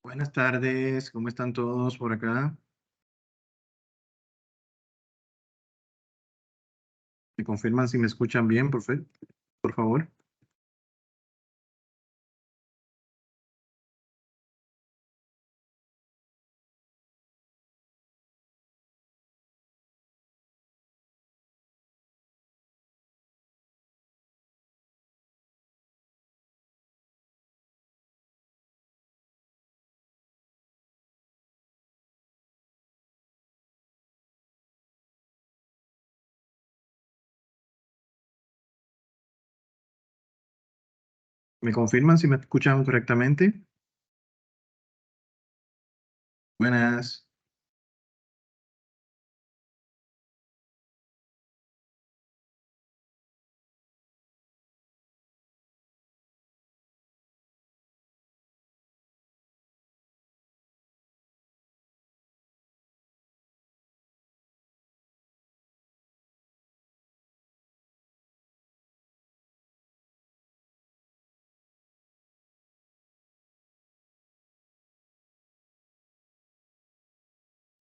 Buenas tardes, ¿cómo están todos por acá? ¿Me confirman si me escuchan bien, por favor? ¿Me confirman si me escuchan correctamente? Buenas.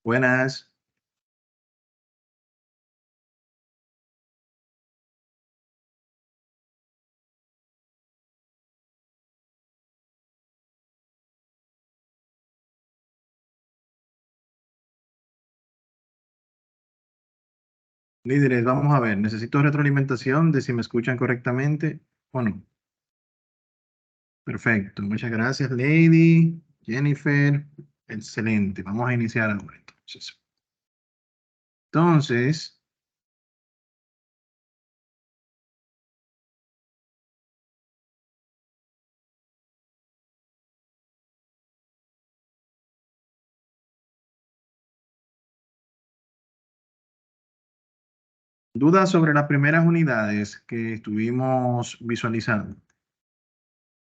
Buenas. Líderes, vamos a ver, necesito retroalimentación de si me escuchan correctamente o no. Perfecto, muchas gracias, Lady, Jennifer. Excelente, vamos a iniciar ahora entonces. Entonces, dudas sobre las primeras unidades que estuvimos visualizando.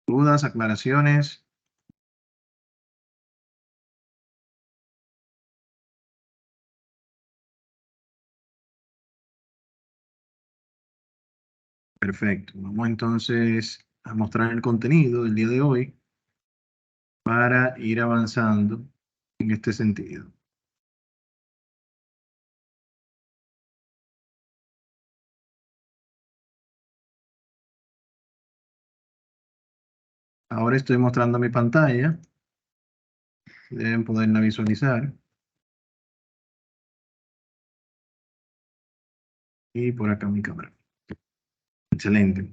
Dudas, aclaraciones. Perfecto. Vamos entonces a mostrar el contenido del día de hoy para ir avanzando en este sentido. Ahora estoy mostrando mi pantalla. Deben poderla visualizar. Y por acá mi cámara. Excelente.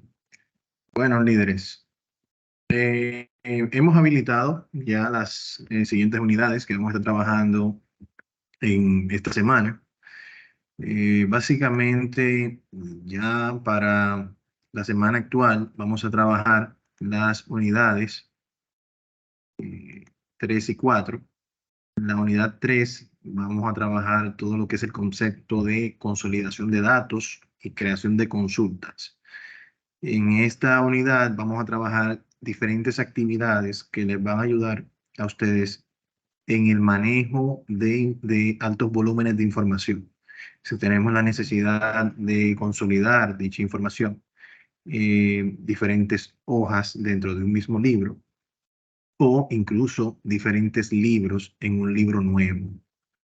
Bueno, líderes, hemos habilitado ya las siguientes unidades que vamos a estar trabajando en esta semana. Básicamente, ya para la semana actual vamos a trabajar las unidades 3 y 4. En la unidad 3 vamos a trabajar todo lo que es el concepto de consolidación de datos y creación de consultas. En esta unidad vamos a trabajar diferentes actividades que les van a ayudar a ustedes en el manejo de altos volúmenes de información. Si tenemos la necesidad de consolidar dicha información, diferentes hojas dentro de un mismo libro o incluso diferentes libros en un libro nuevo,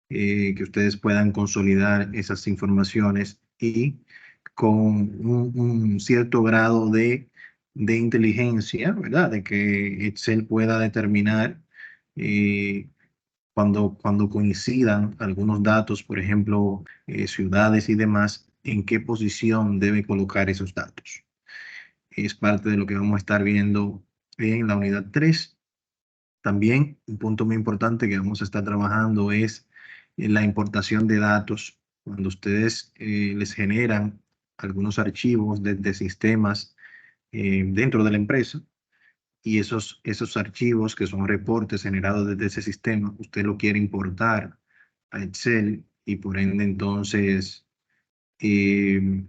que ustedes puedan consolidar esas informaciones y con un cierto grado de inteligencia, ¿verdad? De que Excel pueda determinar eh, cuando coincidan algunos datos, por ejemplo, ciudades y demás, en qué posición debe colocar esos datos. Es parte de lo que vamos a estar viendo en la unidad 3. También un punto muy importante que vamos a estar trabajando es la importación de datos. Cuando ustedes les generan algunos archivos de sistemas dentro de la empresa y esos archivos que son reportes generados desde ese sistema, usted lo quiere importar a Excel y por ende entonces eh,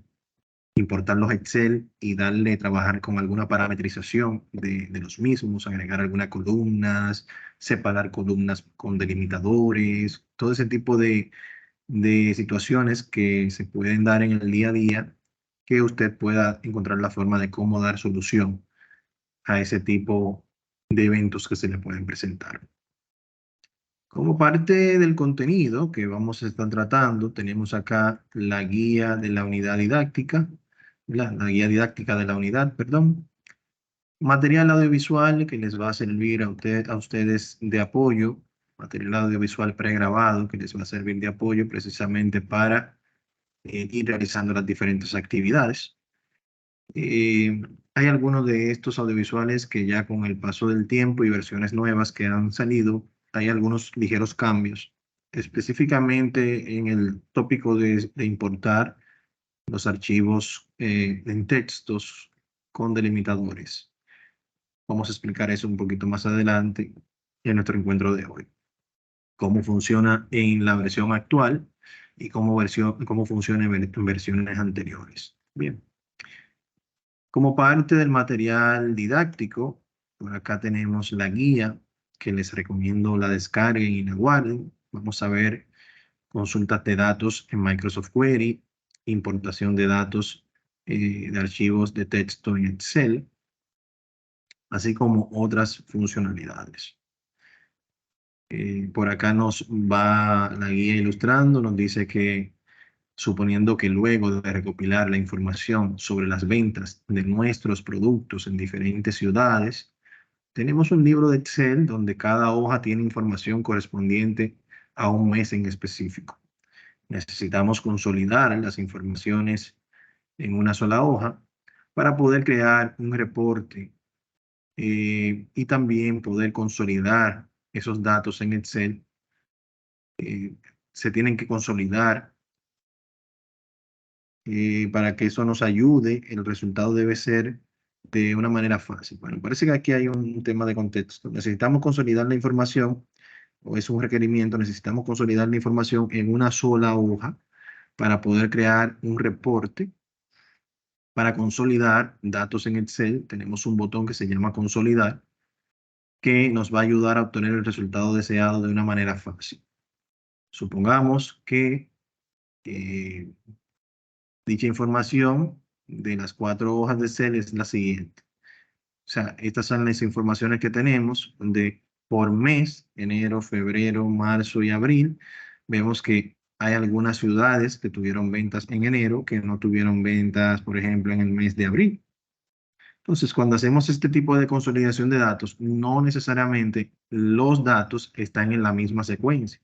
importarlos a Excel y darle trabajar con alguna parametrización de los mismos, agregar algunas columnas, separar columnas con delimitadores, todo ese tipo de situaciones que se pueden dar en el día a día, que usted pueda encontrar la forma de cómo dar solución a ese tipo de eventos que se le pueden presentar. Como parte del contenido que vamos a estar tratando, tenemos acá la guía de la unidad didáctica, la guía didáctica de la unidad, perdón. Material audiovisual que les va a servir a ustedes de apoyo, material audiovisual pregrabado que les va a servir de apoyo precisamente para ir realizando las diferentes actividades. Hay algunos de estos audiovisuales que ya con el paso del tiempo y versiones nuevas que han salido, hay algunos ligeros cambios, específicamente en el tópico de importar los archivos en textos con delimitadores. Vamos a explicar eso un poquito más adelante en nuestro encuentro de hoy. Cómo funciona en la versión actual y cómo funciona en versiones anteriores. Bien. Como parte del material didáctico, por acá tenemos la guía que les recomiendo la descarguen y la guarden. Vamos a ver consultas de datos en Microsoft Query, importación de datos de archivos de texto en Excel, así como otras funcionalidades. Por acá nos va la guía ilustrando, nos dice que suponiendo que luego de recopilar la información sobre las ventas de nuestros productos en diferentes ciudades, tenemos un libro de Excel donde cada hoja tiene información correspondiente a un mes en específico. Necesitamos consolidar las informaciones en una sola hoja para poder crear un reporte y también poder consolidar esos datos en Excel. Se tienen que consolidar para que eso nos ayude. El resultado debe ser de una manera fácil. Bueno, parece que aquí hay un tema de contexto. Necesitamos consolidar la información, o es un requerimiento, necesitamos consolidar la información en una sola hoja para poder crear un reporte. Para consolidar datos en Excel, tenemos un botón que se llama consolidar, que nos va a ayudar a obtener el resultado deseado de una manera fácil. Supongamos que eh, dicha información de las 4 hojas de Excel es la siguiente. O sea, estas son las informaciones que tenemos de por mes, enero, febrero, marzo y abril. Vemos que hay algunas ciudades que tuvieron ventas en enero que no tuvieron ventas, por ejemplo, en el mes de abril. Entonces, cuando hacemos este tipo de consolidación de datos, no necesariamente los datos están en la misma secuencia.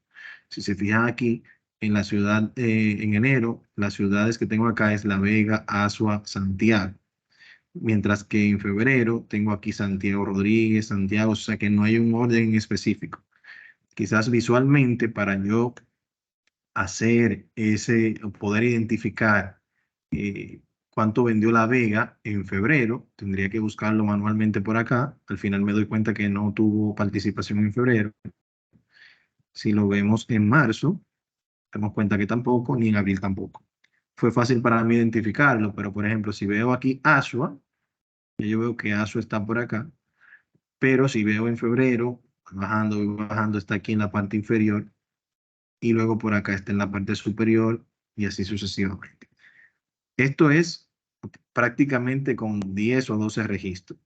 Si se fijan aquí, en la ciudad, en enero, las ciudades que tengo acá es La Vega, Azua, Santiago. Mientras que en febrero tengo aquí Santiago Rodríguez, Santiago, o sea que no hay un orden específico. Quizás visualmente para yo hacer poder identificar eh, cuánto vendió La Vega en febrero, tendría que buscarlo manualmente por acá. Al final me doy cuenta que no tuvo participación en febrero. Si lo vemos en marzo, damos cuenta que tampoco, ni en abril tampoco. Fue fácil para mí identificarlo, pero por ejemplo, si veo aquí Asua, yo veo que Asua está por acá, pero si veo en febrero, bajando, está aquí en la parte inferior y luego por acá está en la parte superior y así sucesivamente. Esto es prácticamente con 10 o 12 registros.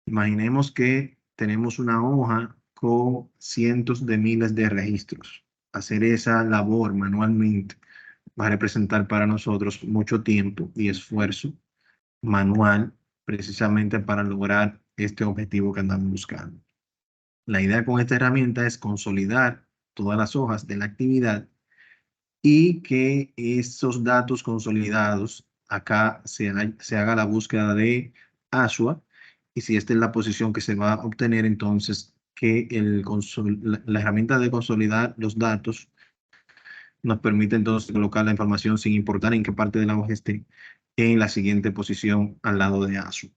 Imaginemos que tenemos una hoja con cientos de miles de registros. Hacer esa labor manualmente va a representar para nosotros mucho tiempo y esfuerzo manual precisamente para lograr este objetivo que andamos buscando. La idea con esta herramienta es consolidar todas las hojas de la actividad y que esos datos consolidados acá se haga la búsqueda de ASUA y si esta es la posición que se va a obtener, entonces que la herramienta de consolidar los datos nos permite entonces colocar la información sin importar en qué parte de la hoja esté en la siguiente posición al lado de ASUA.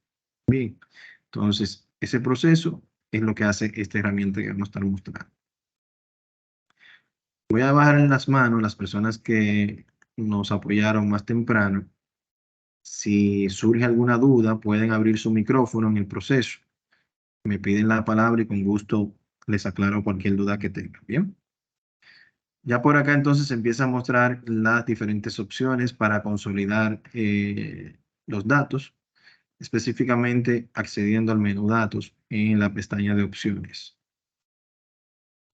Bien, entonces ese proceso es lo que hace esta herramienta que vamos a estar mostrando. Voy a bajar en las manos las personas que nos apoyaron más temprano. Si surge alguna duda, pueden abrir su micrófono en el proceso. Me piden la palabra y con gusto les aclaro cualquier duda que tengan. Bien. Ya por acá entonces se empieza a mostrar las diferentes opciones para consolidar los datos, específicamente accediendo al menú datos en la pestaña de opciones.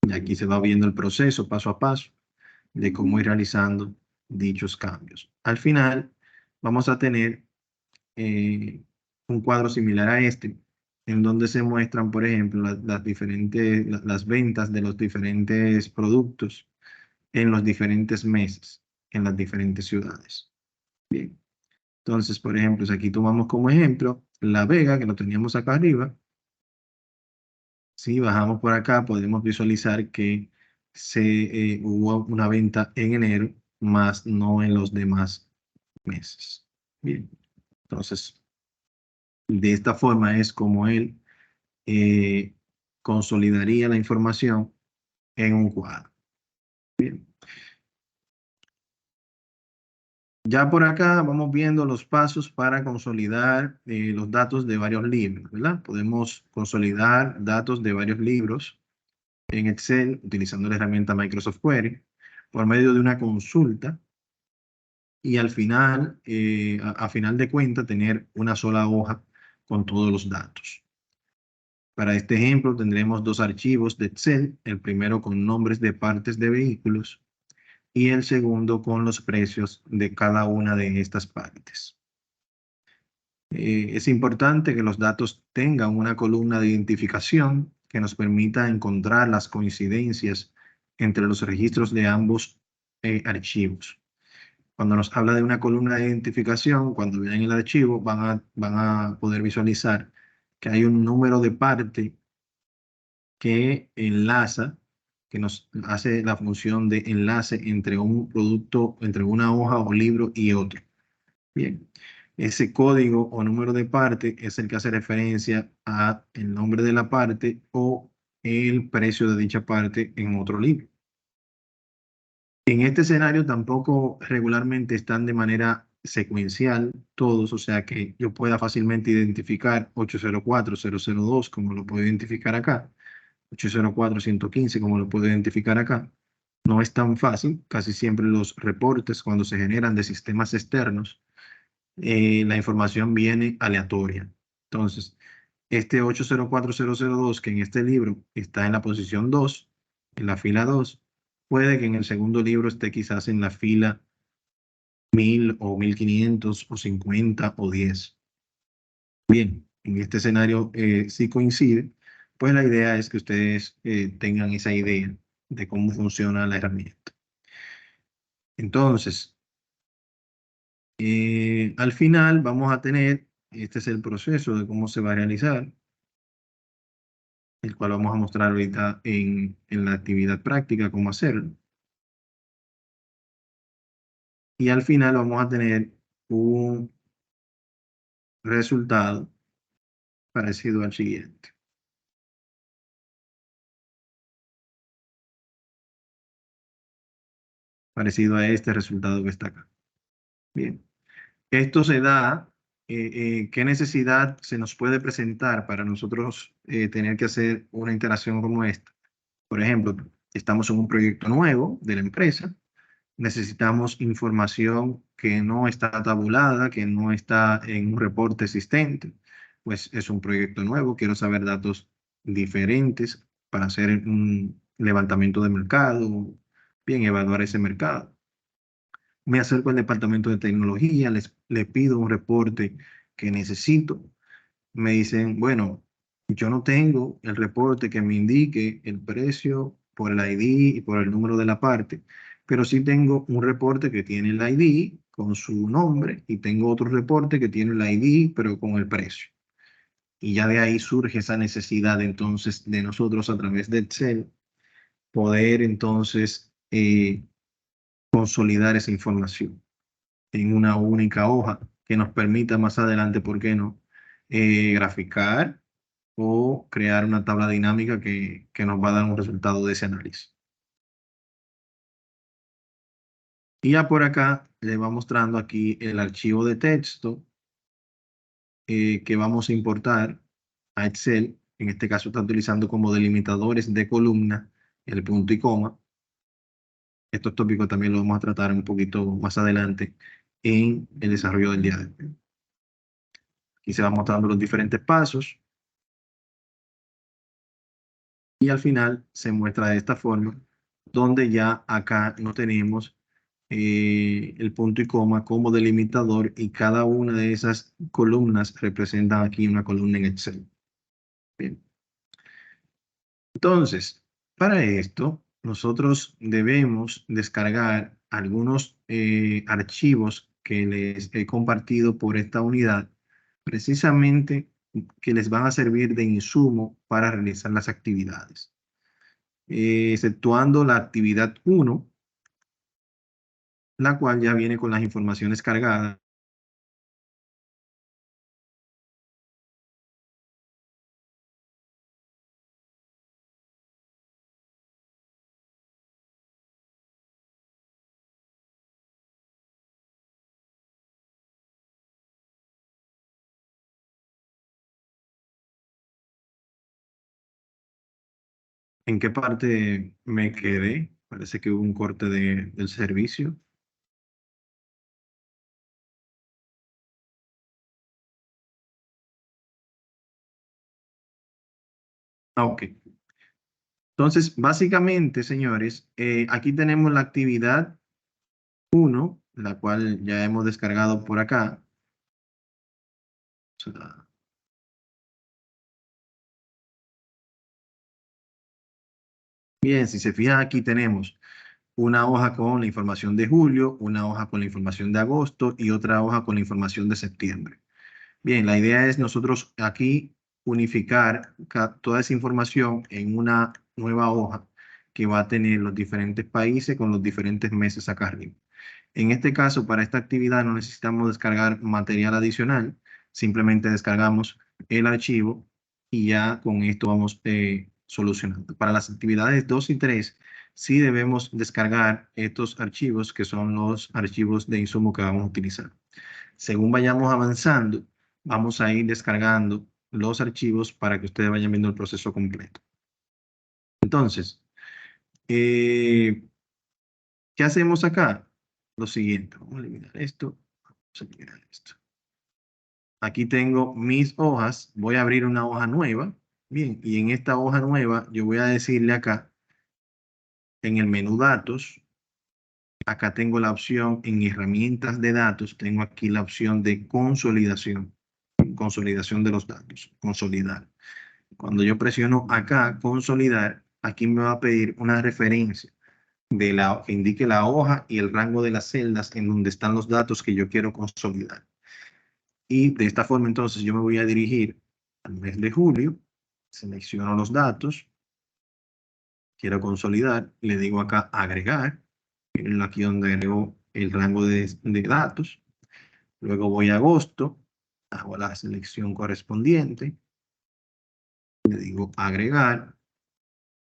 Y aquí se va viendo el proceso paso a paso de cómo ir realizando dichos cambios. Al final, vamos a tener un cuadro similar a este, en donde se muestran, por ejemplo, las diferentes, las ventas de los diferentes productos en los diferentes meses, en las diferentes ciudades. Bien, entonces, por ejemplo, si aquí tomamos como ejemplo La Vega, que lo teníamos acá arriba. Si bajamos por acá, podemos visualizar que hubo una venta en enero, más no en los demás meses. Bien, entonces, de esta forma es como él eh, consolidaría la información en un cuadro. Bien. Ya por acá vamos viendo los pasos para consolidar los datos de varios libros, ¿verdad? Podemos consolidar datos de varios libros en Excel utilizando la herramienta Microsoft Query por medio de una consulta y al final, a final de cuentas, tener una sola hoja con todos los datos. Para este ejemplo tendremos dos archivos de Excel, el primero con nombres de partes de vehículos y el segundo con los precios de cada una de estas partes. Es importante que los datos tengan una columna de identificación que nos permita encontrar las coincidencias entre los registros de ambos archivos. Cuando nos habla de una columna de identificación, cuando vean el archivo, van a poder visualizar que hay un número de parte que enlaza, que nos hace la función de enlace entre un producto, entre una hoja o libro y otro. Bien, ese código o número de parte es el que hace referencia a el nombre de la parte o el precio de dicha parte en otro libro. En este escenario tampoco regularmente están de manera secuencial todos, o sea que yo pueda fácilmente identificar 804.002 como lo puedo identificar acá, 804.115 como lo puedo identificar acá. No es tan fácil, casi siempre los reportes cuando se generan de sistemas externos, la información viene aleatoria. Entonces, este 804.002 que en este libro está en la posición 2, en la fila 2, puede que en el segundo libro esté quizás en la fila 1000 o 1500 o 50 o 10. Bien, en este escenario sí coincide, pues la idea es que ustedes tengan esa idea de cómo funciona la herramienta. Entonces, al final vamos a tener, este es el proceso de cómo se va a realizar, el cual vamos a mostrar ahorita en la actividad práctica, cómo hacerlo. Y al final vamos a tener un resultado parecido al siguiente, parecido a este resultado que está acá. Bien, esto se da, ¿qué necesidad se nos puede presentar para nosotros tener que hacer una interacción como esta? Por ejemplo, estamos en un proyecto nuevo de la empresa, necesitamos información que no está tabulada, que no está en un reporte existente, pues es un proyecto nuevo, quiero saber datos diferentes para hacer un levantamiento de mercado, bien evaluar ese mercado. Me acerco al departamento de tecnología, les pido un reporte que necesito. Me dicen, bueno, yo no tengo el reporte que me indique el precio por el ID y por el número de la parte, pero sí tengo un reporte que tiene el ID con su nombre y tengo otro reporte que tiene el ID pero con el precio. Y ya de ahí surge esa necesidad entonces de nosotros a través de Excel poder entonces consolidar esa información en una única hoja que nos permita más adelante, ¿por qué no? Graficar o crear una tabla dinámica que nos va a dar un resultado de ese análisis. Y ya por acá le va mostrando aquí el archivo de texto que vamos a importar a Excel. En este caso está utilizando como delimitadores de columna el punto y coma. Estos tópicos también los vamos a tratar un poquito más adelante en el desarrollo del día de hoy. Aquí se van mostrando los diferentes pasos. Y al final se muestra de esta forma, donde ya acá no tenemos el punto y coma como delimitador y cada una de esas columnas representa aquí una columna en Excel. Bien. Entonces, para esto, nosotros debemos descargar algunos archivos que les he compartido por esta unidad, precisamente que les van a servir de insumo para realizar las actividades. Exceptuando la actividad 1, la cual ya viene con las informaciones cargadas. ¿En qué parte me quedé? Parece que hubo un corte del servicio. Ah, ok. Entonces, básicamente, señores, aquí tenemos la actividad 1, la cual ya hemos descargado por acá. O sea, bien, si se fijan, aquí tenemos una hoja con la información de julio, una hoja con la información de agosto y otra hoja con la información de septiembre. Bien, la idea es nosotros aquí unificar toda esa información en una nueva hoja que va a tener los diferentes países con los diferentes meses acá arriba. En este caso, para esta actividad no necesitamos descargar material adicional, simplemente descargamos el archivo y ya con esto vamos solucionando. Para las actividades 2 y 3, sí debemos descargar estos archivos que son los archivos de insumo que vamos a utilizar. Según vayamos avanzando, vamos a ir descargando los archivos para que ustedes vayan viendo el proceso completo. Entonces, eh, ¿qué hacemos acá? Lo siguiente, vamos a eliminar esto, vamos a eliminar esto. Aquí tengo mis hojas, voy a abrir una hoja nueva. Bien, y en esta hoja nueva yo voy a decirle acá, en el menú datos, acá tengo la opción en herramientas de datos, tengo aquí la opción de consolidación, consolidación de los datos, consolidar. Cuando yo presiono acá, consolidar, aquí me va a pedir una referencia de que indique la hoja y el rango de las celdas en donde están los datos que yo quiero consolidar. Y de esta forma, entonces, yo me voy a dirigir al mes de julio, selecciono los datos, quiero consolidar, le digo acá agregar, miren aquí donde agrego el rango de datos. Luego voy a agosto, hago la selección correspondiente, le digo agregar,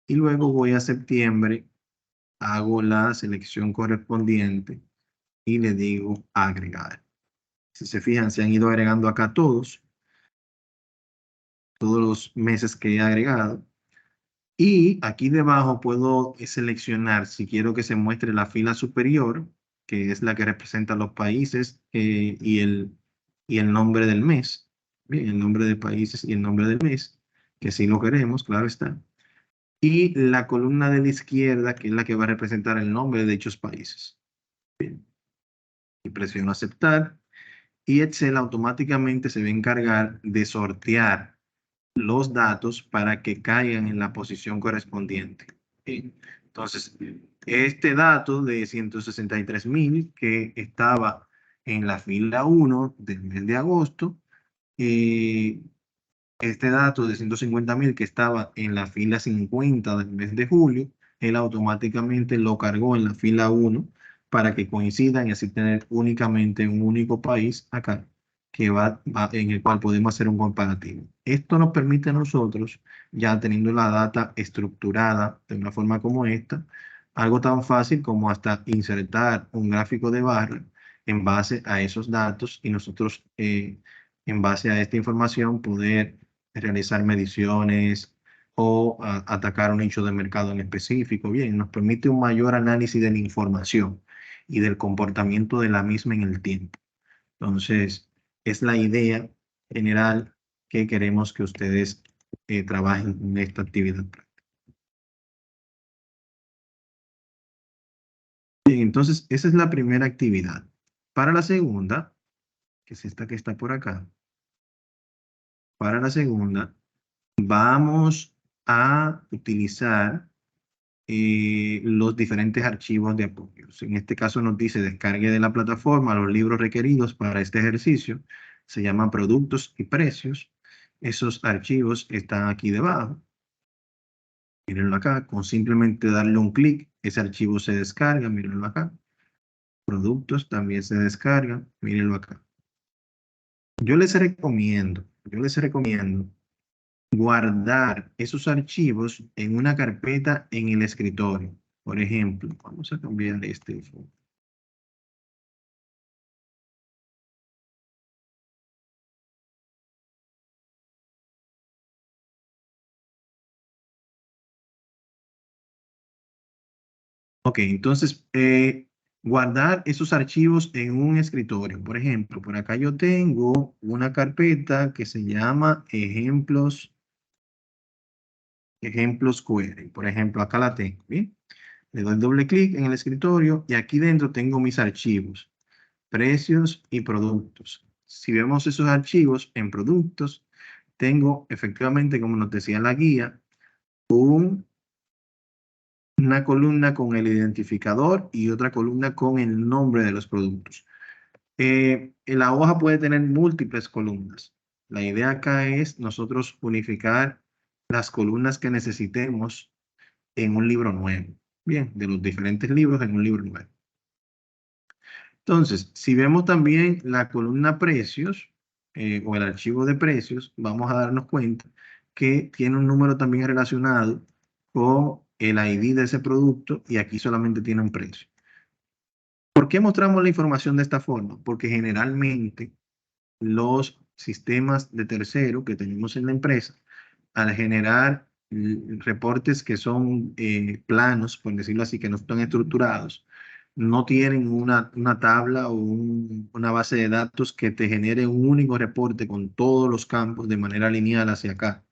y luego voy a septiembre, hago la selección correspondiente y le digo agregar. Si se fijan, se han ido agregando acá todos los meses que he agregado. Y aquí debajo puedo seleccionar si quiero que se muestre la fila superior, que es la que representa los países y el nombre del mes. Bien, el nombre de países y el nombre del mes, que si lo queremos, claro está. Y la columna de la izquierda, que es la que va a representar el nombre de dichos países. Bien, y presiono aceptar. Y Excel automáticamente se va a encargar de sortear los datos para que caigan en la posición correspondiente. Bien. Entonces, este dato de 163.000 que estaba en la fila 1 del mes de agosto, eh, este dato de 150.000 que estaba en la fila 50 del mes de julio, él automáticamente lo cargó en la fila 1 para que coincidan y así tener únicamente un único país acá en el cual podemos hacer un comparativo. Esto nos permite a nosotros, ya teniendo la data estructurada de una forma como esta, algo tan fácil como hasta insertar un gráfico de barra en base a esos datos y nosotros en base a esta información poder realizar mediciones o atacar un nicho de mercado en específico. Bien, nos permite un mayor análisis de la información y del comportamiento de la misma en el tiempo. Entonces, es la idea general que queremos que ustedes trabajen en esta actividad. Bien, entonces esa es la primera actividad. Para la segunda, que es esta que está por acá, para la segunda, vamos a utilizar los diferentes archivos de apoyos. En este caso nos dice descargue de la plataforma los libros requeridos para este ejercicio. Se llaman productos y precios. Esos archivos están aquí debajo. Mírenlo acá. Con simplemente darle un clic, ese archivo se descarga. Mírenlo acá. Productos también se descargan. Mírenlo acá. Yo les recomiendo guardar esos archivos en una carpeta en el escritorio. Por ejemplo, vamos a cambiar este. Ok, entonces, guardar esos archivos en un escritorio. Por ejemplo, por acá yo tengo una carpeta que se llama ejemplos query. Por ejemplo, acá la tengo, ¿bien? Le doy doble clic en el escritorio y aquí dentro tengo mis archivos, precios y productos. Si vemos esos archivos en productos, tengo efectivamente, como nos decía la guía, una columna con el identificador y otra columna con el nombre de los productos. La hoja puede tener múltiples columnas. La idea acá es nosotros unificar las columnas que necesitemos en un libro nuevo. Bien, de los diferentes libros en un libro nuevo. Entonces, si vemos también la columna precios o el archivo de precios, vamos a darnos cuenta que tiene un número también relacionado con el ID de ese producto y aquí solamente tiene un precio. ¿Por qué mostramos la información de esta forma? Porque generalmente los sistemas de tercero que tenemos en la empresa, al generar reportes que son planos, por decirlo así, que no están estructurados, no tienen una tabla o una base de datos que te genere un único reporte con todos los campos de manera lineal hacia acá.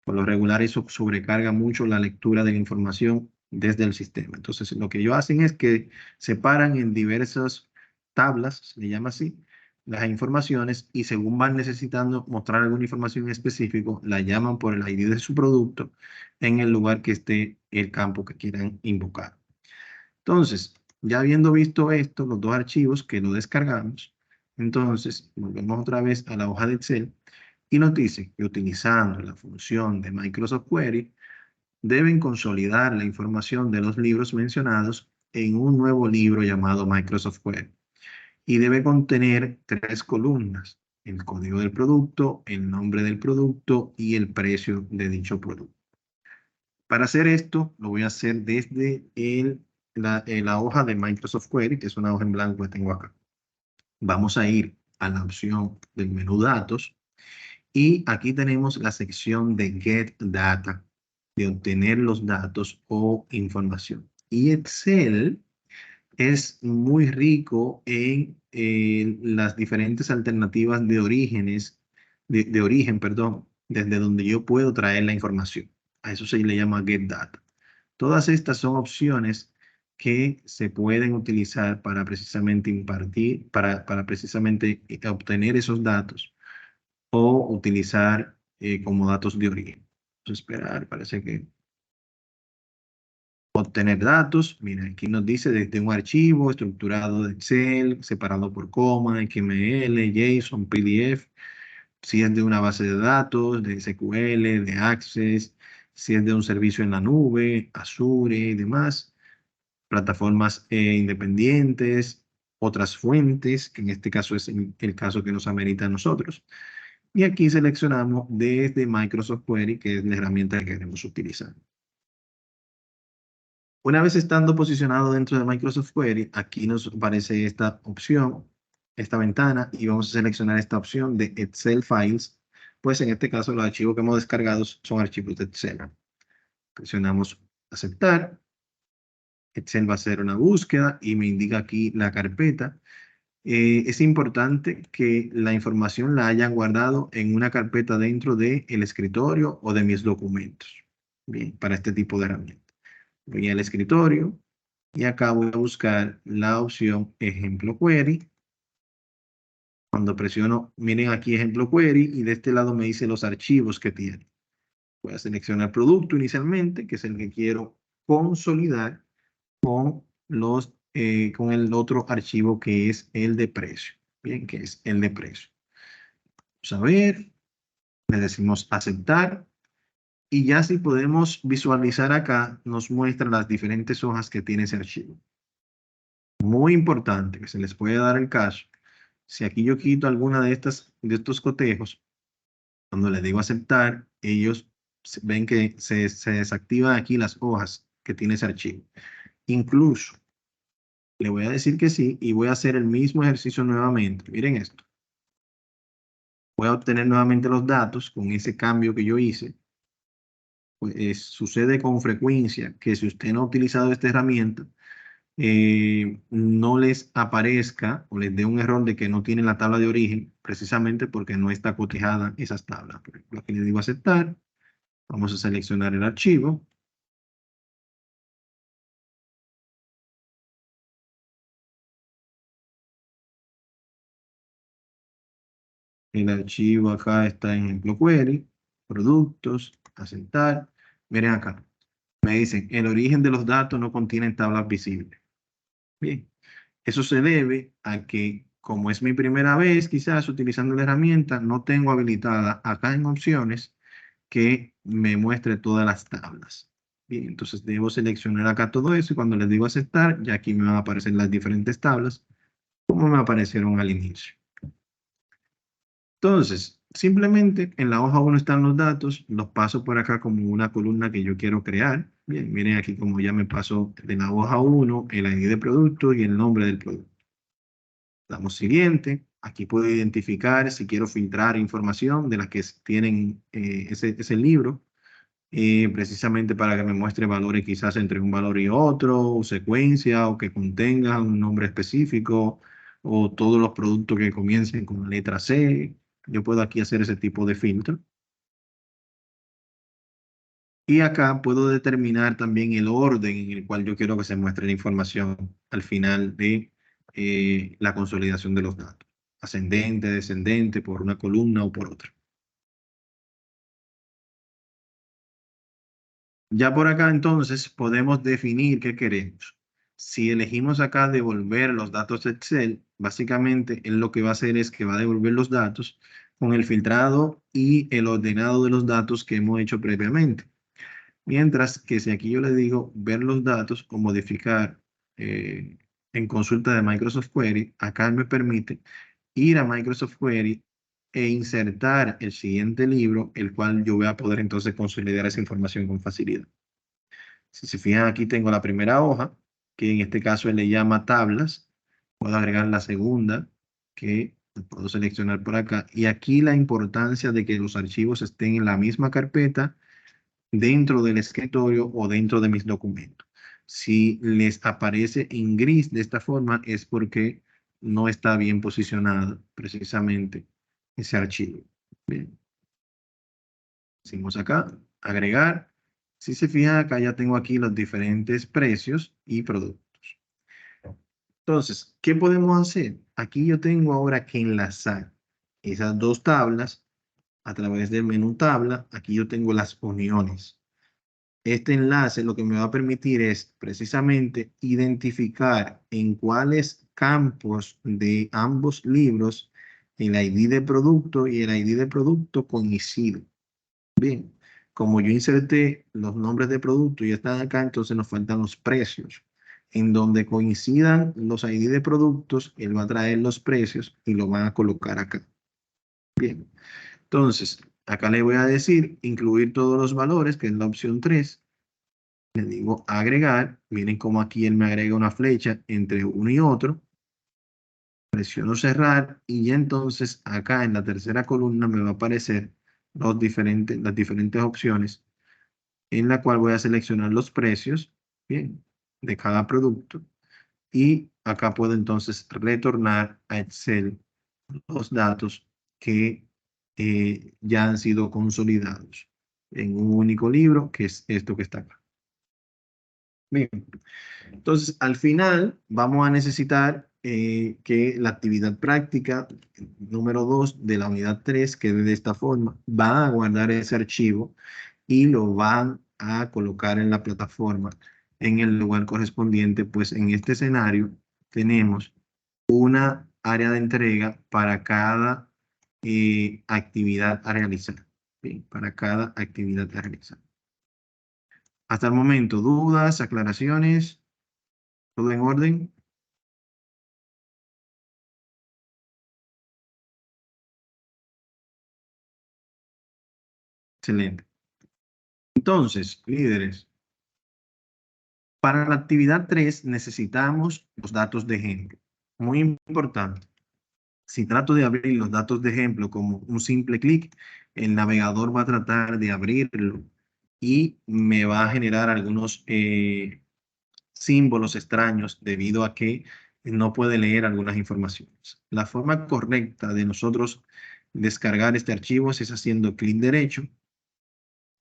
Por lo regular, eso sobrecarga mucho la lectura de la información desde el sistema. Entonces, lo que ellos hacen es que separan en diversas tablas, se le llama así, las informaciones y según van necesitando mostrar alguna información en específico, la llaman por el ID de su producto en el lugar que esté el campo que quieran invocar. Entonces, ya habiendo visto esto, los dos archivos que lo descargamos, entonces volvemos otra vez a la hoja de Excel y nos dice que utilizando la función de Microsoft Query, deben consolidar la información de los libros mencionados en un nuevo libro llamado Microsoft Query. Y debe contener tres columnas: el código del producto, el nombre del producto y el precio de dicho producto. Para hacer esto, lo voy a hacer desde la hoja de Microsoft Query, que es una hoja en blanco que tengo acá. Vamos a ir a la opción del menú Datos y aquí tenemos la sección de Get Data, de obtener los datos o información. Y Excel es muy rico en las diferentes alternativas de orígenes, de origen, perdón, desde donde yo puedo traer la información. A eso se le llama Get Data. Todas estas son opciones que se pueden utilizar para precisamente impartir, para precisamente obtener esos datos o utilizar como datos de origen. Vamos a esperar, parece que obtener datos. Mira, aquí nos dice desde un archivo estructurado de Excel, separado por coma, XML, JSON, PDF, si es de una base de datos, de SQL, de Access, si es de un servicio en la nube, Azure y demás, plataformas independientes, otras fuentes, que en este caso es el caso que nos amerita a nosotros. Y aquí seleccionamos desde Microsoft Query, que es la herramienta que queremos utilizar. Una vez estando posicionado dentro de Microsoft Query, aquí nos aparece esta opción, esta ventana, y vamos a seleccionar esta opción de Excel Files, pues en este caso los archivos que hemos descargado son archivos de Excel. Presionamos aceptar. Excel va a hacer una búsqueda y me indica aquí la carpeta. Es importante que la información la hayan guardado en una carpeta dentro del escritorio o de mis documentos. Bien, para este tipo de herramientas. Voy al escritorio, Y acá voy a buscar la opción ejemplo query. Cuando presiono, miren aquí ejemplo query y de este lado me dice los archivos que tiene. Voy a seleccionar producto inicialmente, que es el que quiero consolidar con con el otro archivo que es el de precio. Bien, que es el de precio. Vamos a ver, le decimos aceptar y ya si podemos visualizar acá, nos muestra las diferentes hojas que tiene ese archivo. Muy importante que se les puede dar el caso. Si aquí yo quito alguna de estos cotejos, cuando le digo aceptar, ellos ven que se desactivan aquí las hojas que tiene ese archivo. Incluso le voy a decir que sí y voy a hacer el mismo ejercicio nuevamente. Miren esto. Voy a obtener nuevamente los datos con ese cambio que yo hice. Pues, sucede con frecuencia que si usted no ha utilizado esta herramienta, no les aparezca o les dé un error de que no tienen la tabla de origen, precisamente porque no está cotejada esas tablas. Por ejemplo, aquí le digo aceptar. Vamos a seleccionar el archivo. El archivo acá está en ejemplo query, productos, aceptar. Miren acá. Me dicen, el origen de los datos no contiene tablas visibles. Bien, eso se debe a que, como es mi primera vez quizás utilizando la herramienta, no tengo habilitada acá en opciones que me muestre todas las tablas. Bien, entonces debo seleccionar acá todo eso y cuando les digo aceptar, ya aquí me van a aparecer las diferentes tablas como me aparecieron al inicio. Entonces, simplemente en la hoja 1 están los datos, los paso por acá como una columna que yo quiero crear. Bien, miren aquí como ya me pasó de la hoja 1, el ID de producto y el nombre del producto. Damos siguiente. Aquí puedo identificar si quiero filtrar información de las que tienen ese libro, precisamente para que me muestre valores quizás entre un valor y otro, o secuencia, o que contenga un nombre específico, o todos los productos que comiencen con letra C. Yo puedo aquí hacer ese tipo de filtro. Y acá puedo determinar también el orden en el cual yo quiero que se muestre la información al final de la consolidación de los datos. Ascendente, descendente, por una columna o por otra. Ya por acá entonces podemos definir qué queremos. Si elegimos acá devolver los datos de Excel, básicamente él lo que va a hacer es que va a devolver los datos con el filtrado y el ordenado de los datos que hemos hecho previamente. Mientras que si aquí yo le digo ver los datos o modificar en consulta de Microsoft Query, acá me permite ir a Microsoft Query e insertar el siguiente libro, el cual yo voy a poder entonces consolidar esa información con facilidad. Si se fijan, aquí tengo la primera hoja, que en este caso él le llama tablas. Puedo agregar la segunda, que puedo seleccionar por acá. Y aquí la importancia de que los archivos estén en la misma carpeta dentro del escritorio o dentro de mis documentos. Si les aparece en gris de esta forma es porque no está bien posicionado precisamente ese archivo. Bien, decimos acá, agregar. Si se fijan acá ya tengo aquí los diferentes precios y productos. Entonces, ¿qué podemos hacer? Aquí yo tengo ahora que enlazar esas dos tablas a través del menú tabla. Aquí yo tengo las uniones. Este enlace lo que me va a permitir es precisamente identificar en cuáles campos de ambos libros el ID de producto y el ID de producto coinciden. Bien, como yo inserté los nombres de producto y están acá, entonces nos faltan los precios. En donde coincidan los ID de productos, él va a traer los precios y lo van a colocar acá. Bien, entonces acá le voy a decir incluir todos los valores, que es la opción 3. Le digo agregar. Miren cómo aquí él me agrega una flecha entre uno y otro. Presiono cerrar y ya entonces acá en la tercera columna me va a aparecer las diferentes opciones en la cual voy a seleccionar los precios, bien, de cada producto y acá puedo entonces retornar a Excel los datos que ya han sido consolidados en un único libro, que es esto que está acá. Bien, entonces al final vamos a necesitar que la actividad práctica número 2 de la unidad 3 quede de esta forma. Van a guardar ese archivo y lo van a colocar en la plataforma en el lugar correspondiente, pues en este escenario tenemos una área de entrega para cada actividad a realizar. Bien, para cada actividad a realizar. Hasta el momento, dudas, aclaraciones, todo en orden. Excelente. Entonces, líderes, para la actividad 3 necesitamos los datos de ejemplo. Muy importante. Si trato de abrir los datos de ejemplo como un simple clic, el navegador va a tratar de abrirlo y me va a generar algunos símbolos extraños debido a que no puede leer algunas informaciones. La forma correcta de nosotros descargar este archivo es haciendo clic derecho,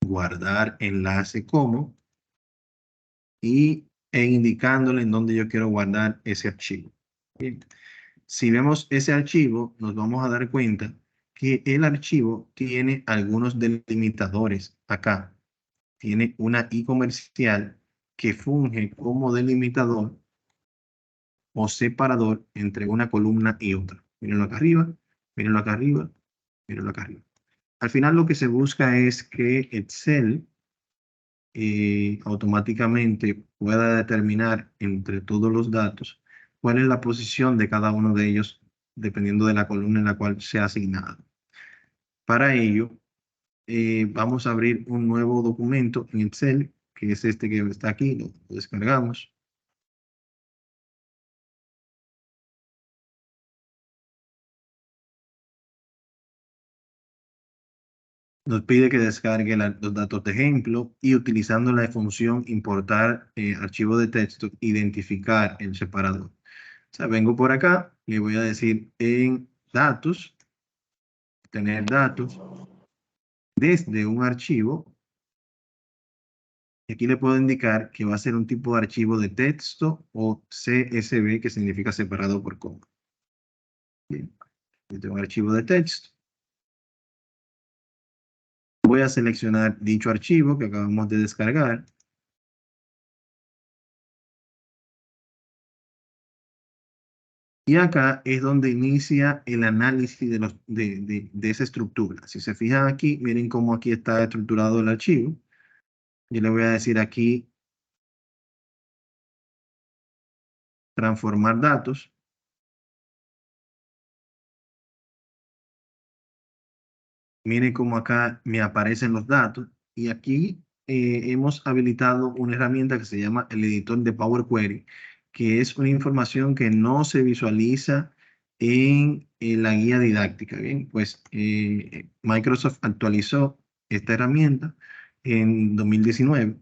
guardar enlace como e indicándole en dónde yo quiero guardar ese archivo. Bien. Si vemos ese archivo, nos vamos a dar cuenta que el archivo tiene algunos delimitadores acá. Tiene una i comercial que funge como delimitador o separador entre una columna y otra. Mírenlo acá arriba, mírenlo acá arriba, mírenlo acá arriba. Al final lo que se busca es que Excel automáticamente pueda determinar entre todos los datos cuál es la posición de cada uno de ellos dependiendo de la columna en la cual sea asignado. Para ello, vamos a abrir un nuevo documento en Excel, que es este que está aquí, lo descargamos. Nos pide que descargue los datos de ejemplo y utilizando la función importar archivo de texto, identificar el separador. O sea, vengo por acá, le voy a decir en datos, tener datos desde un archivo. Y aquí le puedo indicar que va a ser un tipo de archivo de texto o CSV, que significa separado por coma. Bien, desde un archivo de texto. Voy a seleccionar dicho archivo que acabamos de descargar. Y acá es donde inicia el análisis de esa estructura. Si se fijan aquí, miren cómo aquí está estructurado el archivo. Yo le voy a decir aquí transformar datos. Miren cómo acá me aparecen los datos. Y aquí hemos habilitado una herramienta que se llama el editor de Power Query, que es una información que no se visualiza en la guía didáctica. Bien, pues Microsoft actualizó esta herramienta en 2019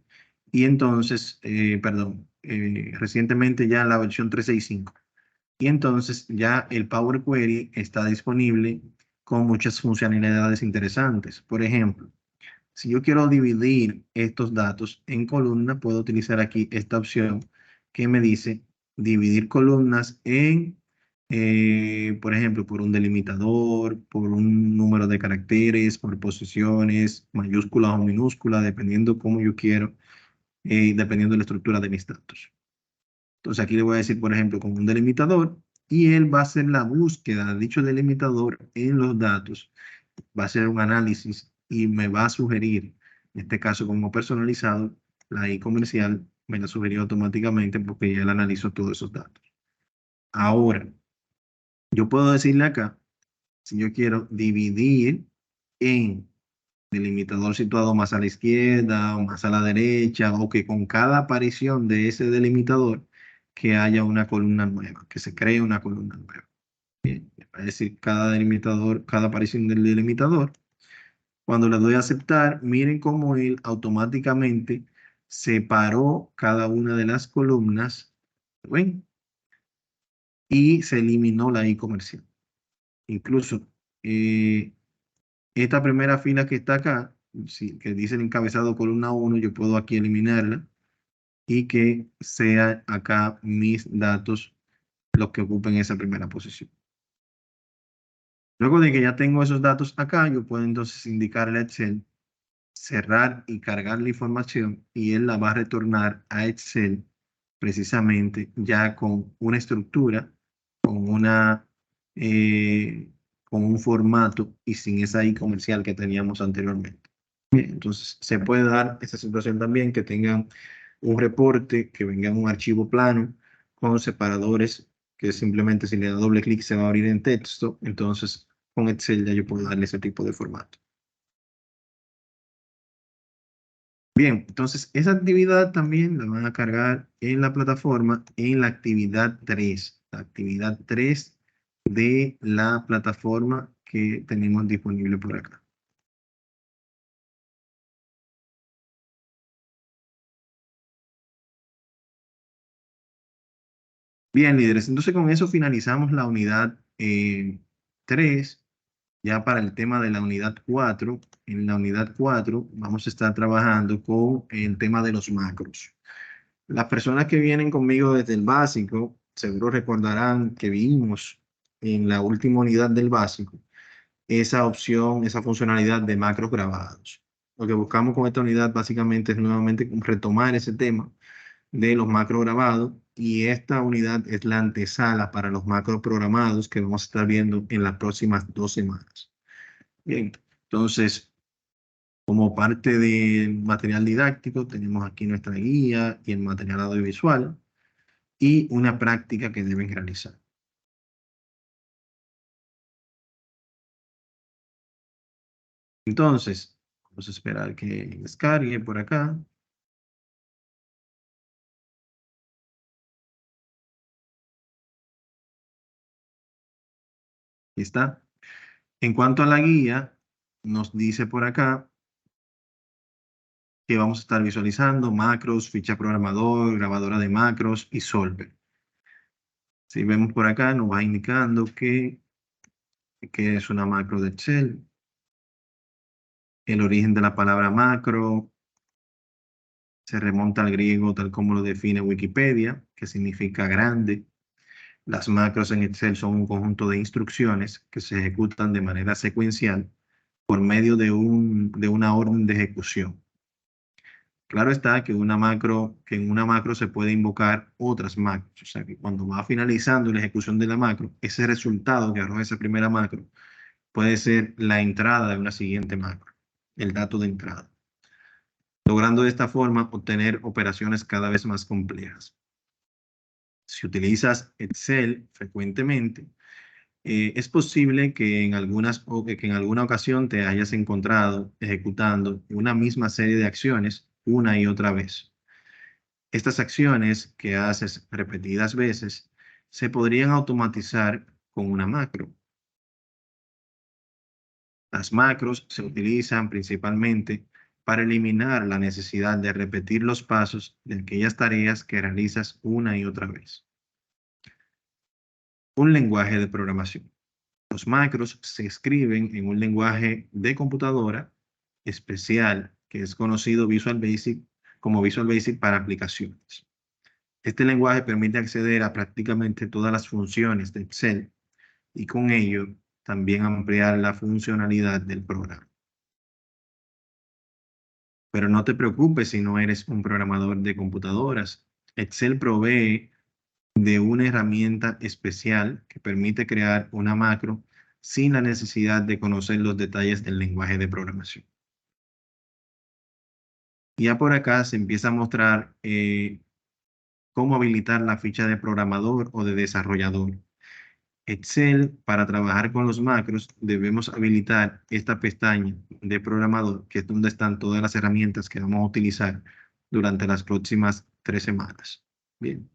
y entonces, perdón, recientemente ya la versión 365. Y entonces ya el Power Query está disponible con muchas funcionalidades interesantes. Por ejemplo, si yo quiero dividir estos datos en columnas, puedo utilizar aquí esta opción que me dice dividir columnas en, por ejemplo, por un delimitador, por un número de caracteres, por posiciones, mayúsculas o minúsculas, dependiendo cómo yo quiero, dependiendo de la estructura de mis datos. Entonces aquí le voy a decir, por ejemplo, con un delimitador y él va a hacer la búsqueda de dicho delimitador en los datos, va a hacer un análisis y me va a sugerir, en este caso como personalizado, la I comercial me la sugirió automáticamente porque ya él analizó todos esos datos. Ahora, yo puedo decirle acá, si yo quiero dividir en delimitador situado más a la izquierda o más a la derecha, o que con cada aparición de ese delimitador que haya una columna nueva, que se cree una columna nueva. Bien, es decir, cada delimitador, cada aparición del delimitador. Cuando le doy a aceptar, miren cómo él automáticamente separó cada una de las columnas, ¿ven? Y se eliminó la I comercial. Incluso eh, esta primera fila que está acá, sí, que dice el encabezado columna 1, yo puedo aquí eliminarla y que sea acá mis datos los que ocupen esa primera posición. Luego de que ya tengo esos datos acá, yo puedo entonces indicarle a Excel, cerrar y cargar la información y él la va a retornar a Excel precisamente ya con una estructura, con una, con un formato y sin esa I comercial que teníamos anteriormente. Bien, entonces se puede dar esta situación también que tengan un reporte, que venga en un archivo plano con separadores que simplemente si le da doble clic se va a abrir en texto. Entonces con Excel ya yo puedo darle ese tipo de formato. Bien, entonces esa actividad también la van a cargar en la plataforma en la actividad 3, la actividad 3 de la plataforma que tenemos disponible por acá. Bien, líderes, entonces con eso finalizamos la unidad 3. Ya para el tema de la unidad 4, en la unidad 4 vamos a estar trabajando con el tema de los macros. Las personas que vienen conmigo desde el básico, seguro recordarán que vimos en la última unidad del básico esa opción, esa funcionalidad de macros grabados. Lo que buscamos con esta unidad básicamente es nuevamente retomar ese tema de los macros grabados y esta unidad es la antesala para los macros programados que vamos a estar viendo en las próximas 2 semanas. Bien, entonces, como parte del material didáctico, tenemos aquí nuestra guía y el material audiovisual y una práctica que deben realizar. Entonces, vamos a esperar que descargue por acá. Ahí está. En cuanto a la guía, nos dice por acá que vamos a estar visualizando macros, ficha programador, grabadora de macros y solver. Si vemos por acá, nos va indicando que es una macro de Excel, el origen de la palabra macro se remonta al griego tal como lo define Wikipedia, que significa grande. Las macros en Excel son un conjunto de instrucciones que se ejecutan de manera secuencial por medio de una orden de ejecución. Claro está que en una macro se puede invocar otras macros. O sea que cuando va finalizando la ejecución de la macro, ese resultado que arroja esa primera macro puede ser la entrada de una siguiente macro, el dato de entrada, logrando de esta forma obtener operaciones cada vez más complejas. Si utilizas Excel frecuentemente, es posible que que en alguna ocasión te hayas encontrado ejecutando una misma serie de acciones una y otra vez. Estas acciones que haces repetidas veces se podrían automatizar con una macro. Las macros se utilizan principalmente para eliminar la necesidad de repetir los pasos de aquellas tareas que realizas una y otra vez. Un lenguaje de programación. Los macros se escriben en un lenguaje de computadora especial que es conocido como Visual Basic para aplicaciones. Este lenguaje permite acceder a prácticamente todas las funciones de Excel y con ello también ampliar la funcionalidad del programa. Pero no te preocupes si no eres un programador de computadoras. Excel provee de una herramienta especial que permite crear una macro sin la necesidad de conocer los detalles del lenguaje de programación. Ya por acá se empieza a mostrar cómo habilitar la ficha de programador o de desarrollador. Excel, para trabajar con los macros, debemos habilitar esta pestaña de programador, que es donde están todas las herramientas que vamos a utilizar durante las próximas 3 semanas. Bien,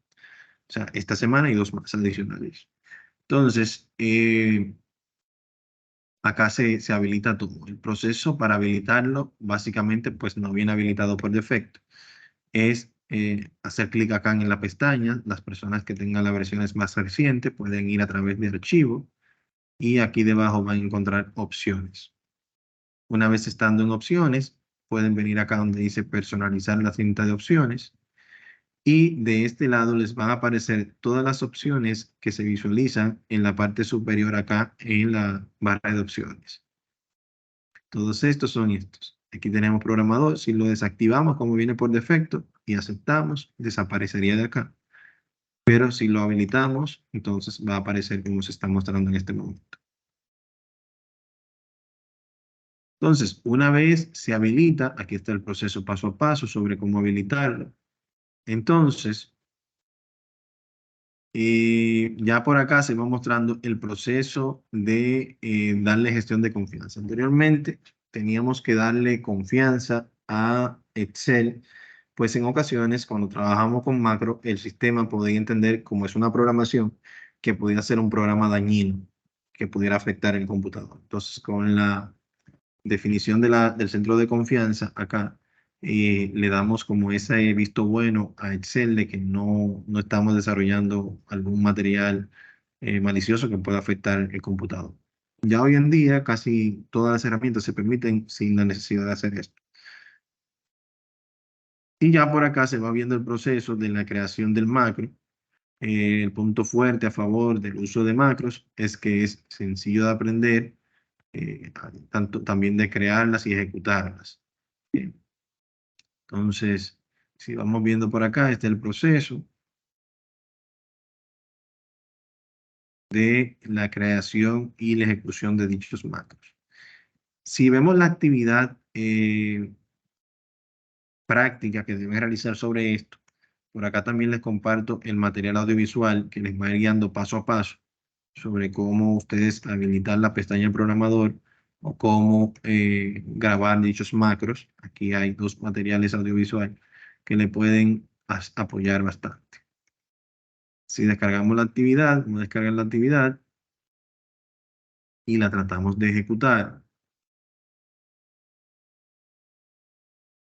o sea, esta semana y 2 más adicionales. Entonces, acá se habilita todo. El proceso para habilitarlo, básicamente, pues no viene habilitado por defecto. Es hacer clic acá en la pestaña. Las personas que tengan las versiones más recientes pueden ir a través de archivo y aquí debajo van a encontrar opciones. Una vez estando en opciones, pueden venir acá donde dice personalizar la cinta de opciones Y de este lado les van a aparecer todas las opciones que se visualizan en la parte superior acá en la barra de opciones. Todos estos son estos. Aquí tenemos programador. Si lo desactivamos como viene por defecto y aceptamos, desaparecería de acá. Pero si lo habilitamos, entonces va a aparecer como se está mostrando en este momento. Entonces, una vez se habilita, aquí está el proceso paso a paso sobre cómo habilitarlo. Entonces, ya por acá se va mostrando el proceso de darle gestión de confianza. Anteriormente teníamos que darle confianza a Excel, pues en ocasiones cuando trabajamos con macro, el sistema podía entender como es una programación que podía ser un programa dañino que pudiera afectar el computador. Entonces, con la definición del centro de confianza acá, le damos como ese visto bueno a Excel de que no estamos desarrollando algún material malicioso que pueda afectar el computador. Ya hoy en día casi todas las herramientas se permiten sin la necesidad de hacer esto. Y ya por acá se va viendo el proceso de la creación del macro. El punto fuerte a favor del uso de macros es que es sencillo de aprender, tanto también de crearlas y ejecutarlas. Bien. Entonces, si vamos viendo por acá, este es el proceso de la creación y la ejecución de dichos macros. Si vemos la actividad práctica que deben realizar sobre esto, por acá también les comparto el material audiovisual que les va a ir guiando paso a paso sobre cómo ustedes habilitar la pestaña programador o cómo grabar dichos macros. Aquí hay dos materiales audiovisuales que le pueden apoyar bastante. Si descargamos la actividad, vamos a descargar la actividad y la tratamos de ejecutar.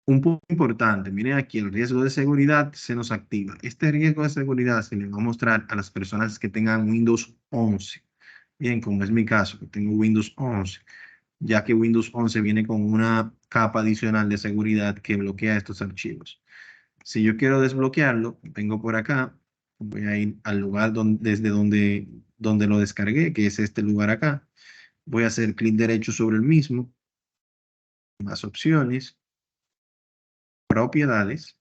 Un punto importante, miren aquí, el riesgo de seguridad se nos activa. Este riesgo de seguridad se le va a mostrar a las personas que tengan Windows 11. Bien, como es mi caso, que tengo Windows 11, ya que Windows 11 viene con una capa adicional de seguridad que bloquea estos archivos. Si yo quiero desbloquearlo, vengo por acá, voy a ir al lugar desde donde lo descargué, que es este lugar acá. Voy a hacer clic derecho sobre el mismo, más opciones, propiedades.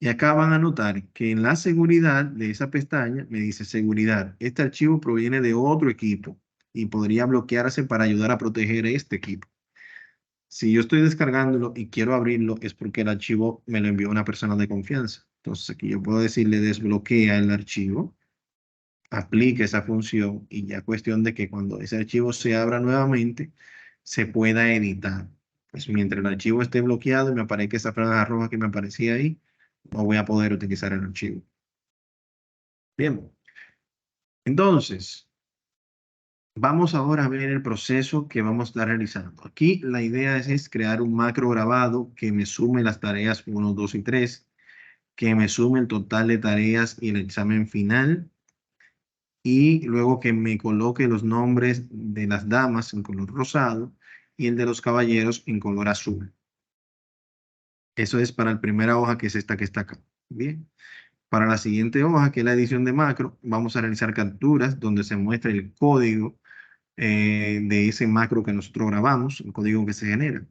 Y acá van a notar que en la seguridad de esa pestaña me dice seguridad. Este archivo proviene de otro equipo y podría bloquearse para ayudar a proteger este equipo. Si yo estoy descargándolo y quiero abrirlo es porque el archivo me lo envió una persona de confianza. Entonces aquí yo puedo decirle desbloquea el archivo, aplique esa función y ya cuestión de que cuando ese archivo se abra nuevamente se pueda editar. Pues mientras el archivo esté bloqueado y me aparezca esa franja roja que me aparecía ahí, no voy a poder utilizar el archivo. Bien, entonces, vamos ahora a ver el proceso que vamos a estar realizando. Aquí la idea es crear un macro grabado que me sume las tareas 1, 2 y 3, que me sume el total de tareas y el examen final, y luego que me coloque los nombres de las damas en color rosado y el de los caballeros en color azul. Eso es para la primera hoja, que es esta que está acá. Bien. Para la siguiente hoja, que es la edición de macro, vamos a realizar capturas donde se muestra el código de ese macro que nosotros grabamos, el código que se genera.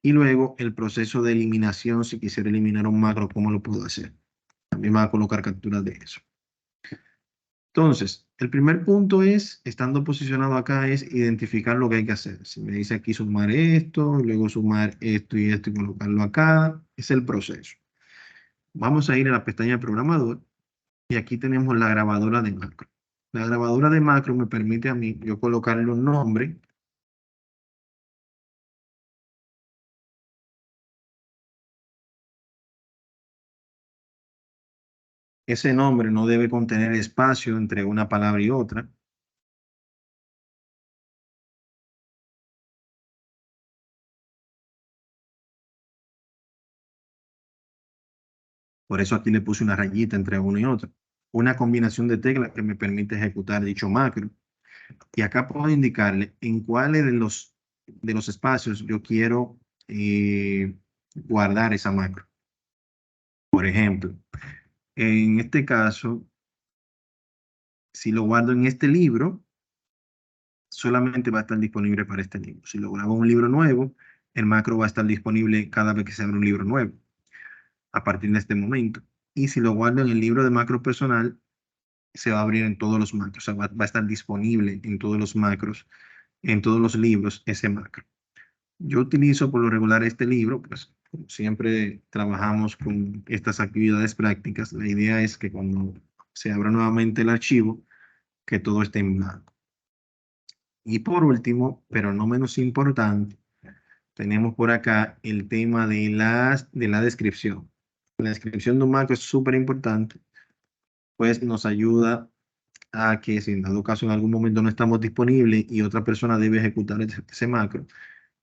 Y luego el proceso de eliminación, si quisiera eliminar un macro, ¿cómo lo puedo hacer? También va a colocar capturas de eso. Entonces, el primer punto es, estando posicionado acá, es identificar lo que hay que hacer. Si me dice aquí sumar esto, luego sumar esto y colocarlo acá, es el proceso. Vamos a ir a la pestaña programador y aquí tenemos la grabadora de macro. La grabadora de macro me permite a mí yo colocarle un nombre. Ese nombre no debe contener espacio entre una palabra y otra. Por eso aquí le puse una rayita entre uno y otro. Una combinación de teclas que me permite ejecutar dicho macro. Y acá puedo indicarle en cuáles de los espacios yo quiero guardar esa macro. Por ejemplo, en este caso, si lo guardo en este libro, solamente va a estar disponible para este libro. Si lo grabo en un libro nuevo, el macro va a estar disponible cada vez que se abra un libro nuevo, a partir de este momento. Y si lo guardo en el libro de macro personal, se va a abrir en todos los macros, o sea, va a estar disponible en todos los macros, en todos los libros, ese macro. Yo utilizo por lo regular este libro, pues como siempre trabajamos con estas actividades prácticas. La idea es que cuando se abra nuevamente el archivo, que todo esté en blanco. Y por último, pero no menos importante, tenemos por acá el tema de la descripción. La descripción de un macro es súper importante, pues nos ayuda a que si en dado caso en algún momento no estamos disponibles y otra persona debe ejecutar ese macro,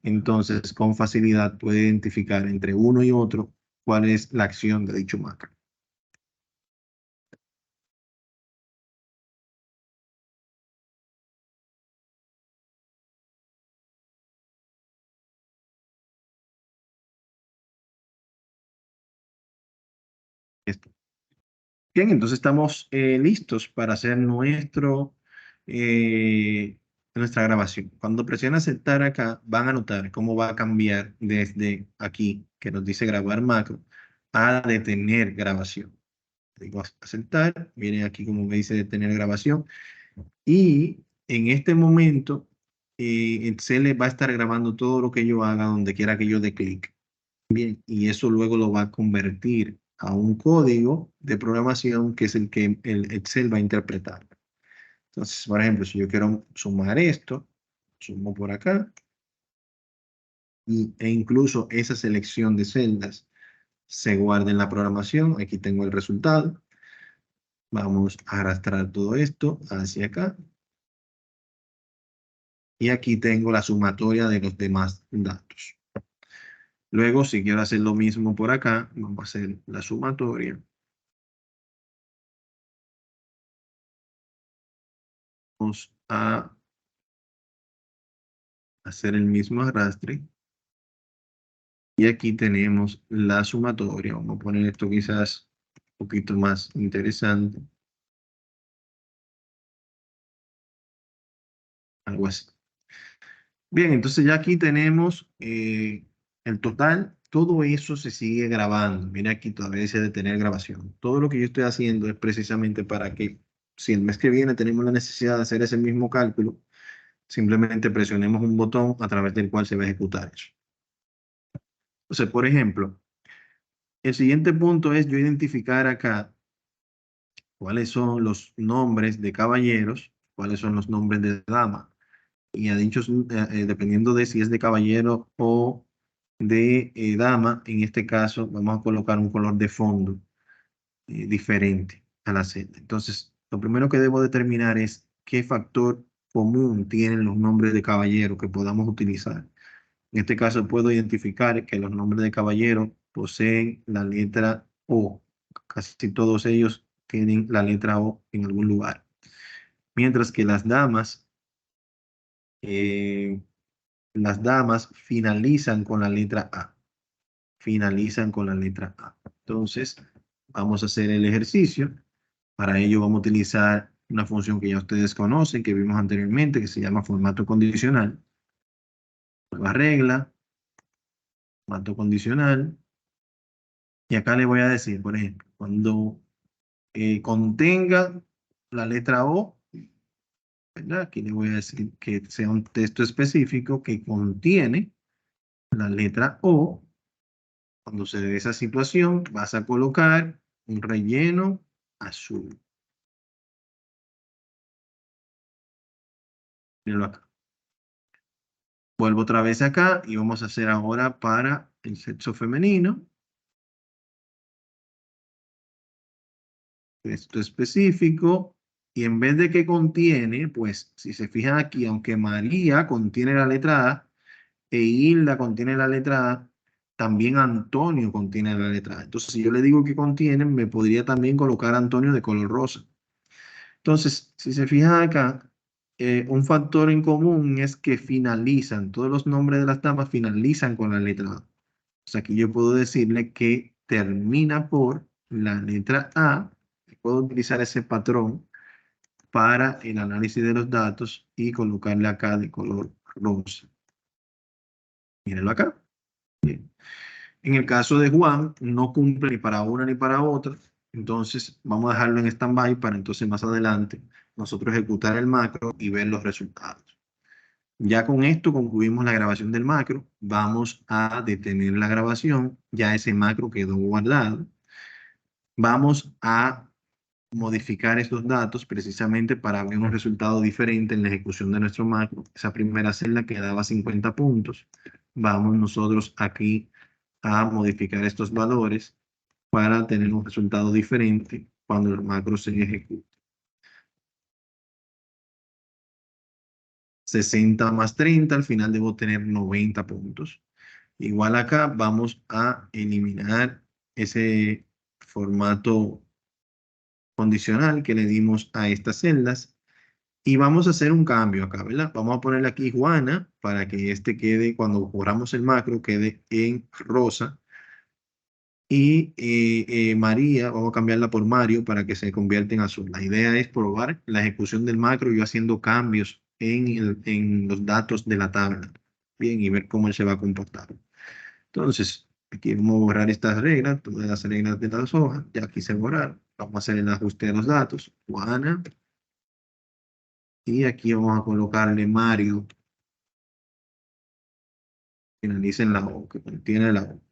entonces con facilidad puede identificar entre uno y otro cuál es la acción de dicho macro. Esto. Bien, entonces estamos listos para hacer nuestra grabación. Cuando presiona aceptar acá, van a notar cómo va a cambiar desde aquí, que nos dice grabar macro, a detener grabación. Digo aceptar, viene aquí como me dice detener grabación. Y en este momento, Excel va a estar grabando todo lo que yo haga donde quiera que yo dé clic. Bien, y eso luego lo va a convertir a un código de programación que es el que el Excel va a interpretar. Entonces, por ejemplo, si yo quiero sumar esto, sumo por acá, e incluso esa selección de celdas se guarda en la programación. Aquí tengo el resultado. Vamos a arrastrar todo esto hacia acá. Y aquí tengo la sumatoria de los demás datos. Luego, si quiero hacer lo mismo por acá, vamos a hacer la sumatoria. Vamos a hacer el mismo arrastre. Y aquí tenemos la sumatoria. Vamos a poner esto quizás un poquito más interesante. Algo así. Bien, entonces ya aquí tenemos el total. Todo eso se sigue grabando. Mira aquí todavía dice detener grabación. Todo lo que yo estoy haciendo es precisamente para que si el mes que viene tenemos la necesidad de hacer ese mismo cálculo, simplemente presionemos un botón a través del cual se va a ejecutar eso. Entonces, por ejemplo, el siguiente punto es yo identificar acá cuáles son los nombres de caballeros, cuáles son los nombres de dama. Y a dichos, dependiendo de si es de caballero o de dama, en este caso vamos a colocar un color de fondo diferente a la celda. Entonces, lo primero que debo determinar es qué factor común tienen los nombres de caballero que podamos utilizar. En este caso puedo identificar que los nombres de caballero poseen la letra O. Casi todos ellos tienen la letra O en algún lugar. Mientras que eh, las damas finalizan con la letra A. Finalizan con la letra A. Entonces, vamos a hacer el ejercicio. Para ello vamos a utilizar una función que ya ustedes conocen, que vimos anteriormente, que se llama formato condicional. Nueva regla, formato condicional. Y acá le voy a decir, por ejemplo, cuando contenga la letra O, ¿verdad? Aquí le voy a decir que sea un texto específico que contiene la letra O. Cuando se dé esa situación, vas a colocar un relleno azul. Míralo acá. Vuelvo otra vez acá y vamos a hacer ahora para el sexo femenino. Texto específico. Y en vez de que contiene, pues si se fijan aquí, aunque María contiene la letra A e Hilda contiene la letra A, también Antonio contiene la letra A. Entonces, si yo le digo que contiene, me podría también colocar Antonio de color rosa. Entonces, si se fijan acá, un factor en común es que finalizan, todos los nombres de las damas finalizan con la letra A. O sea, aquí yo puedo decirle que termina por la letra A. Puedo utilizar ese patrón para el análisis de los datos y colocarle acá de color rosa. Mírenlo acá. Bien. En el caso de Juan, no cumple ni para una ni para otra. Entonces, vamos a dejarlo en stand-by para entonces más adelante nosotros ejecutar el macro y ver los resultados. Ya con esto concluimos la grabación del macro. Vamos a detener la grabación. Ya ese macro quedó guardado. Vamos a modificar estos datos precisamente para ver un resultado diferente en la ejecución de nuestro macro. Esa primera celda que daba 50 puntos. Vamos nosotros aquí a modificar estos valores para tener un resultado diferente cuando el macro se ejecute. 60 más 30, al final debo tener 90 puntos. Igual acá vamos a eliminar ese formato condicional que le dimos a estas celdas y vamos a hacer un cambio acá, ¿verdad? Vamos a ponerle aquí Juana para que este quede, cuando corramos el macro, quede en rosa. Y María, vamos a cambiarla por Mario para que se convierta en azul. La idea es probar la ejecución del macro y yo haciendo cambios en los datos de la tabla. Bien, y ver cómo él se va a comportar. Entonces, aquí vamos a borrar estas reglas, todas las reglas de las hojas. Ya quise borrar. Vamos a hacer el ajuste de los datos. Juana. Y aquí vamos a colocarle Mario. Finaliza en la O, que contiene la O.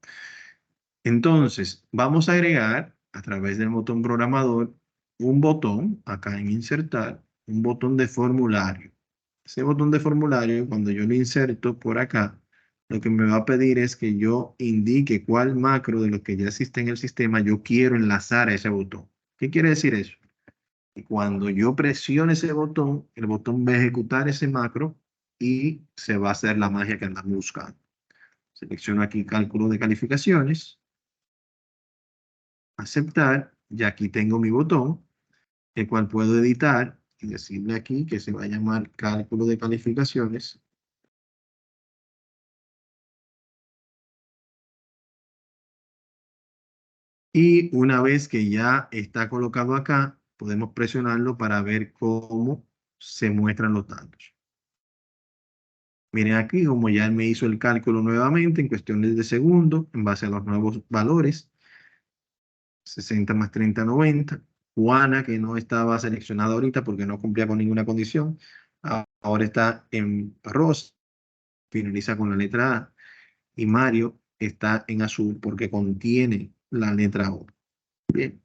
Entonces, vamos a agregar a través del botón programador un botón, acá en insertar, un botón de formulario. Ese botón de formulario, cuando yo lo inserto por acá, lo que me va a pedir es que yo indique cuál macro de los que ya existe en el sistema yo quiero enlazar a ese botón. ¿Qué quiere decir eso? Y cuando yo presione ese botón, el botón va a ejecutar ese macro y se va a hacer la magia que andamos buscando. Selecciono aquí cálculo de calificaciones, aceptar, y aquí tengo mi botón, el cual puedo editar y decirle aquí que se va a llamar cálculo de calificaciones. Y una vez que ya está colocado acá, podemos presionarlo para ver cómo se muestran los datos. Miren aquí, como ya él me hizo el cálculo nuevamente en cuestiones de segundos, en base a los nuevos valores, 60 más 30, 90. Juana, que no estaba seleccionada ahorita porque no cumplía con ninguna condición, ahora está en rosa, finaliza con la letra A. Y Mario está en azul porque contiene la letra O. Bien.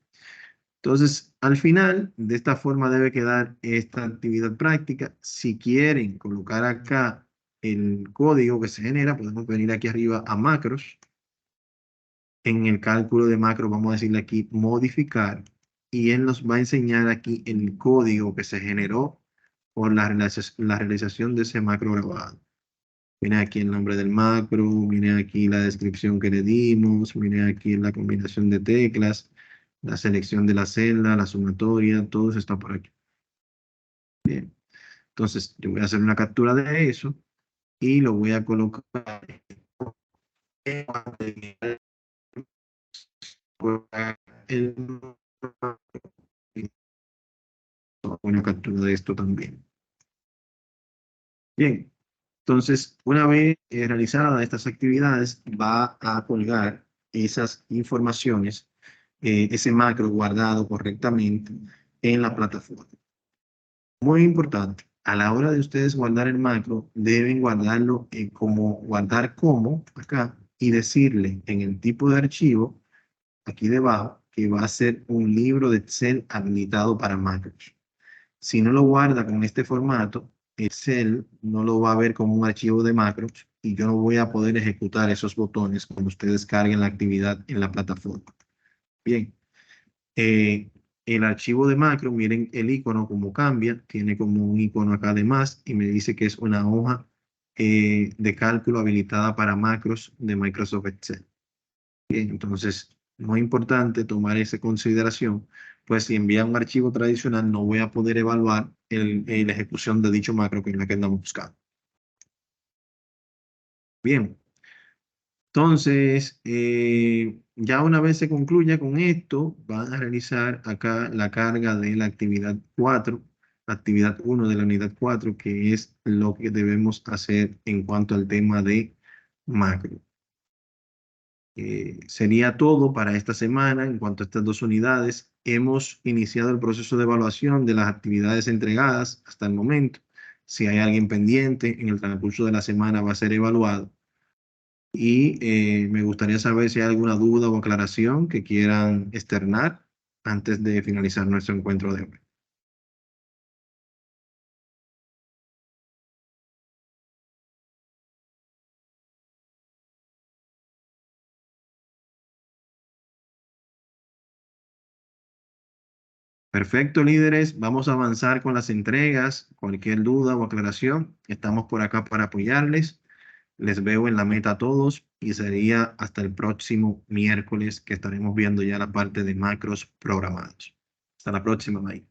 Entonces, al final, de esta forma debe quedar esta actividad práctica. Si quieren colocar acá el código que se genera, podemos venir aquí arriba a macros. En el cálculo de macros vamos a decirle aquí modificar y él nos va a enseñar aquí el código que se generó por la realización de ese macro grabado. Miren aquí el nombre del macro, miren aquí la descripción que le dimos, miren aquí la combinación de teclas, la selección de la celda, la sumatoria, todo eso está por aquí. Bien, entonces yo voy a hacer una captura de eso y lo voy a colocar en una captura de esto también. Bien, entonces una vez realizadas estas actividades, va a colgar esas informaciones, ese macro guardado correctamente en la plataforma. Muy importante, a la hora de ustedes guardar el macro, deben guardarlo como guardar como acá y decirle en el tipo de archivo, aquí debajo, que va a ser un libro de Excel habilitado para macros. Si no lo guarda con este formato, Excel no lo va a ver como un archivo de macros y yo no voy a poder ejecutar esos botones cuando ustedes carguen la actividad en la plataforma. Bien, el archivo de macro, miren el icono como cambia, tiene como un icono acá de más y me dice que es una hoja de cálculo habilitada para macros de Microsoft Excel. Bien, entonces, muy importante tomar esa consideración, pues si envía un archivo tradicional no voy a poder evaluar la ejecución de dicho macro que es la que andamos buscando. Bien, Entonces, ya una vez se concluya con esto, van a realizar acá la carga de la actividad 4, la actividad 1 de la unidad 4, que es lo que debemos hacer en cuanto al tema de macro. Sería todo para esta semana en cuanto a estas dos unidades. Hemos iniciado el proceso de evaluación de las actividades entregadas hasta el momento. Si hay alguien pendiente, en el transcurso de la semana va a ser evaluado. Y me gustaría saber si hay alguna duda o aclaración que quieran externar antes de finalizar nuestro encuentro de hoy. Perfecto, líderes. Vamos a avanzar con las entregas. Cualquier duda o aclaración, estamos por acá para apoyarles. Les veo en la meta a todos y sería hasta el próximo miércoles que estaremos viendo ya la parte de macros programados. Hasta la próxima, Mike.